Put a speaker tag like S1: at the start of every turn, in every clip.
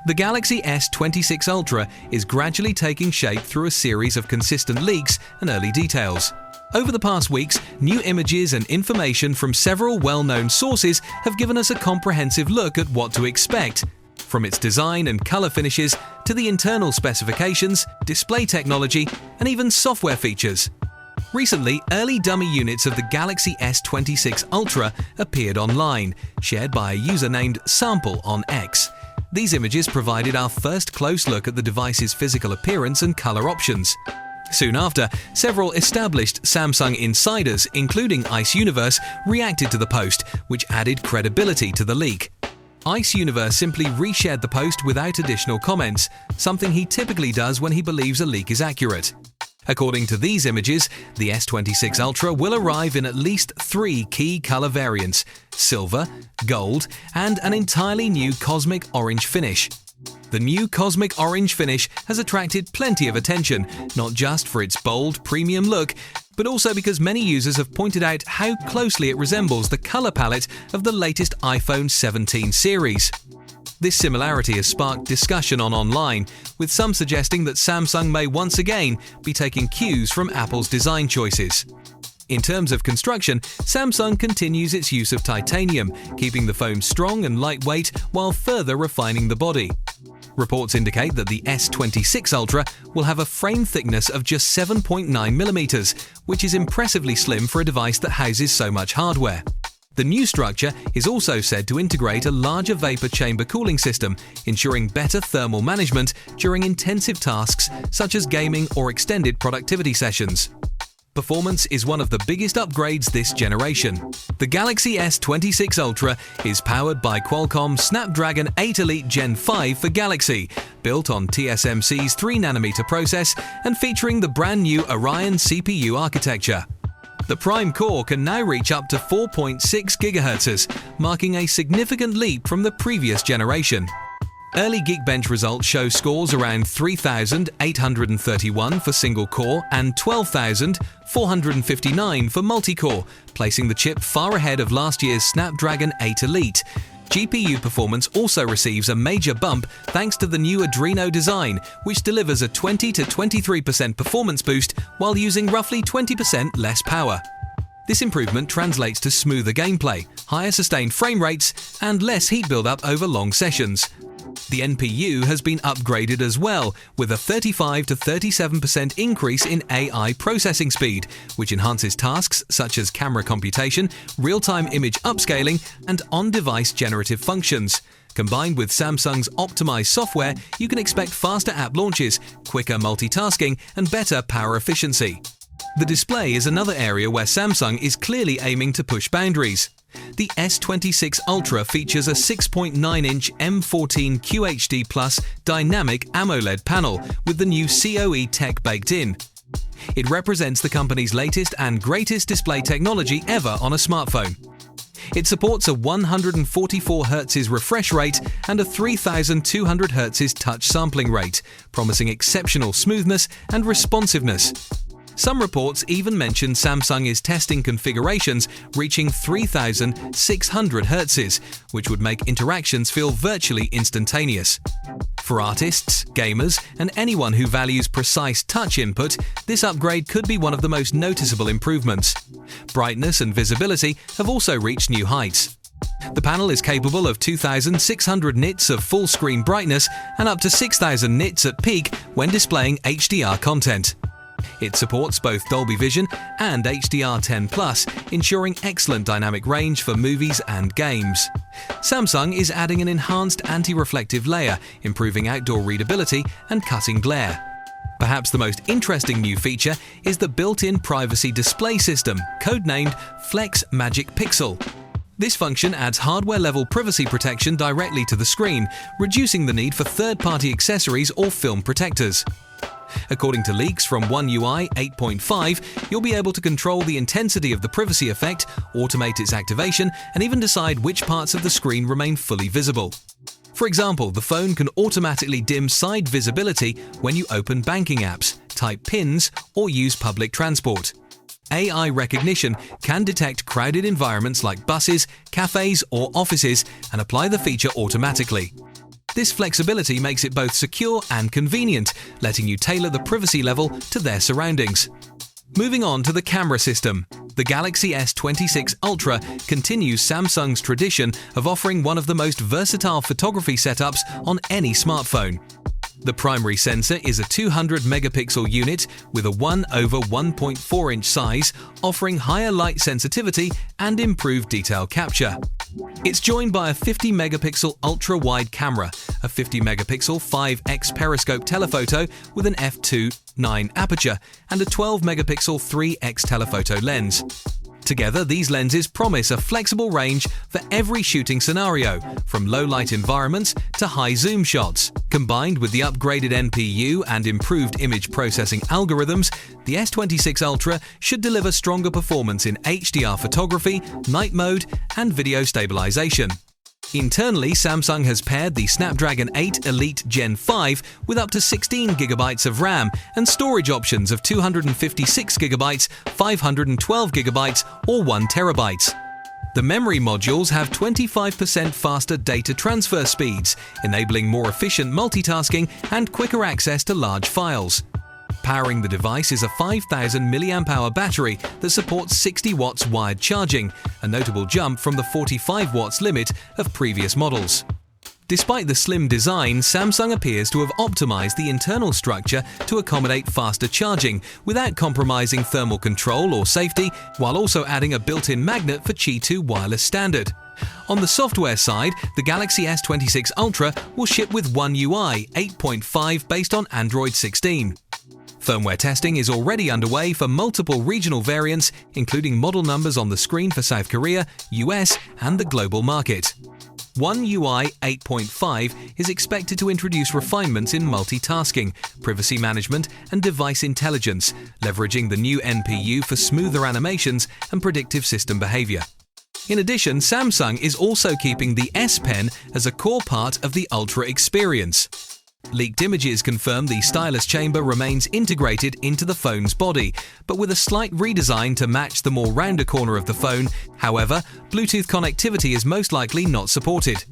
S1: The Galaxy S26 Ultra is gradually taking shape through a series of consistent leaks and early details. Over the past weeks, new images and information from several well-known sources have given us a comprehensive look at what to expect, from its design and color finishes to the internal specifications, display technology, and even software features. Recently, early dummy units of the Galaxy S26 Ultra appeared online, shared by a user named Sample on X. These images provided our first close look at the device's physical appearance and color options. Soon after, several established Samsung insiders, including Ice Universe, reacted to the post, which added credibility to the leak. Ice Universe simply reshared the post without additional comments, something he typically does when he believes a leak is accurate. According to these images, the S26 Ultra will arrive in at least 3 key color variants: silver, gold, and an entirely new cosmic orange finish. The new cosmic orange finish has attracted plenty of attention, not just for its bold, premium look, but also because many users have pointed out how closely it resembles the color palette of the latest iPhone 17 series. This similarity has sparked discussion online, with some suggesting that Samsung may once again be taking cues from Apple's design choices. In terms of construction, Samsung continues its use of titanium, keeping the phone strong and lightweight while further refining the body. Reports indicate that the S26 Ultra will have a frame thickness of just 7.9mm, which is impressively slim for a device that houses so much hardware. The new structure is also said to integrate a larger vapor chamber cooling system, ensuring better thermal management during intensive tasks such as gaming or extended productivity sessions. Performance is one of the biggest upgrades this generation. The Galaxy S26 Ultra is powered by Qualcomm's Snapdragon 8 Elite Gen 5 for Galaxy, built on TSMC's 3nm process and featuring the brand new Orion CPU architecture. The Prime core can now reach up to 4.6 GHz, marking a significant leap from the previous generation. Early Geekbench results show scores around 3,831 for single-core and 12,459 for multi-core, placing the chip far ahead of last year's Snapdragon 8 Elite. GPU performance also receives a major bump thanks to the new Adreno design, which delivers a 20 to 23% performance boost while using roughly 20% less power. This improvement translates to smoother gameplay, higher sustained frame rates, and less heat buildup over long sessions. The NPU has been upgraded as well, with a 35 to 37% increase in AI processing speed, which enhances tasks such as camera computation, real-time image upscaling, and on-device generative functions. Combined with Samsung's optimized software, you can expect faster app launches, quicker multitasking, and better power efficiency. The display is another area where Samsung is clearly aiming to push boundaries. The S26 Ultra features a 6.9-inch M14 QHD Plus dynamic AMOLED panel with the new COE tech baked in. It represents the company's latest and greatest display technology ever on a smartphone. It supports a 144Hz refresh rate and a 3200Hz touch sampling rate, promising exceptional smoothness and responsiveness. Some reports even mention Samsung is testing configurations reaching 3600 Hz, which would make interactions feel virtually instantaneous. For artists, gamers, and anyone who values precise touch input, this upgrade could be one of the most noticeable improvements. Brightness and visibility have also reached new heights. The panel is capable of 2600 nits of full-screen brightness and up to 6000 nits at peak when displaying HDR content. It supports both Dolby Vision and HDR10+, ensuring excellent dynamic range for movies and games. Samsung is adding an enhanced anti-reflective layer, improving outdoor readability and cutting glare. Perhaps the most interesting new feature is the built-in privacy display system, codenamed Flex Magic Pixel. This function adds hardware-level privacy protection directly to the screen, reducing the need for third-party accessories or film protectors. According to leaks from One UI 8.5, you'll be able to control the intensity of the privacy effect, automate its activation, and even decide which parts of the screen remain fully visible. For example, the phone can automatically dim side visibility when you open banking apps, type PINs, or use public transport. AI recognition can detect crowded environments like buses, cafes, or offices and apply the feature automatically. This flexibility makes it both secure and convenient, letting you tailor the privacy level to their surroundings. Moving on to the camera system. The Galaxy S26 Ultra continues Samsung's tradition of offering one of the most versatile photography setups on any smartphone. The primary sensor is a 200-megapixel unit with a 1/1.4-inch size, offering higher light sensitivity and improved detail capture. It's joined by a 50-megapixel ultra-wide camera, a 50-megapixel 5x periscope telephoto with an f2.9 aperture, and a 12-megapixel 3x telephoto lens. Together, these lenses promise a flexible range for every shooting scenario, from low-light environments to high-zoom shots. Combined with the upgraded NPU and improved image processing algorithms, the S26 Ultra should deliver stronger performance in HDR photography, night mode, and video stabilization. Internally, Samsung has paired the Snapdragon 8 Elite Gen 5 with up to 16GB of RAM and storage options of 256GB, 512GB, or 1TB. The memory modules have 25% faster data transfer speeds, enabling more efficient multitasking and quicker access to large files. Powering the device is a 5000 mAh battery that supports 60 watts wired charging, a notable jump from the 45 watts limit of previous models. Despite the slim design, Samsung appears to have optimized the internal structure to accommodate faster charging without compromising thermal control or safety, while also adding a built-in magnet for Qi 2 wireless standard. On the software side, the Galaxy S26 Ultra will ship with One UI 8.5 based on Android 16. Firmware testing is already underway for multiple regional variants, including model numbers on the screen for South Korea, US, and the global market. One UI 8.5 is expected to introduce refinements in multitasking, privacy management, and device intelligence, leveraging the new NPU for smoother animations and predictive system behavior. In addition, Samsung is also keeping the S Pen as a core part of the Ultra experience. Leaked images confirm the stylus chamber remains integrated into the phone's body, but with a slight redesign to match the more rounder corner of the phone. However, Bluetooth connectivity is most likely not supported.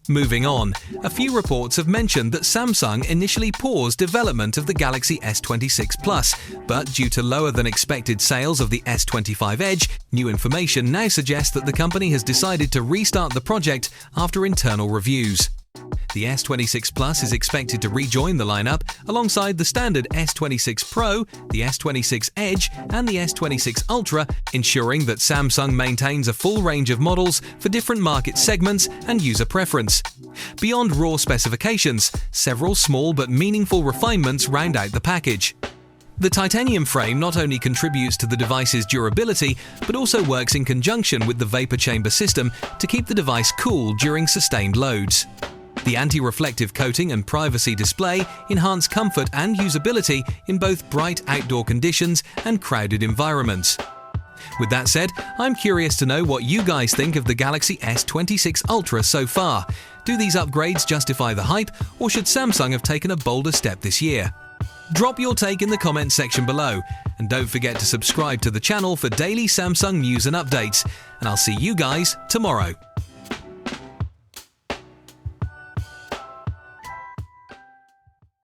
S1: Moving on, a few reports have mentioned that Samsung initially paused development of the Galaxy S26 Plus, but due to lower than expected sales of the S25 Edge, new information now suggests that the company has decided to restart the project after internal reviews. The S26 Plus is expected to rejoin the lineup alongside the standard S26 Pro, the S26 Edge, and the S26 Ultra, ensuring that Samsung maintains a full range of models for different market segments and user preference. Beyond raw specifications, several small but meaningful refinements round out the package. The titanium frame not only contributes to the device's durability, but also works in conjunction with the vapor chamber system to keep the device cool during sustained loads. The anti-reflective coating and privacy display enhance comfort and usability in both bright outdoor conditions and crowded environments. With that said, I'm curious to know what you guys think of the Galaxy S26 Ultra so far. Do these upgrades justify the hype, or should Samsung have taken a bolder step this year? Drop your take in the comments section below, and don't forget to subscribe to the channel for daily Samsung news and updates, and I'll see you guys tomorrow.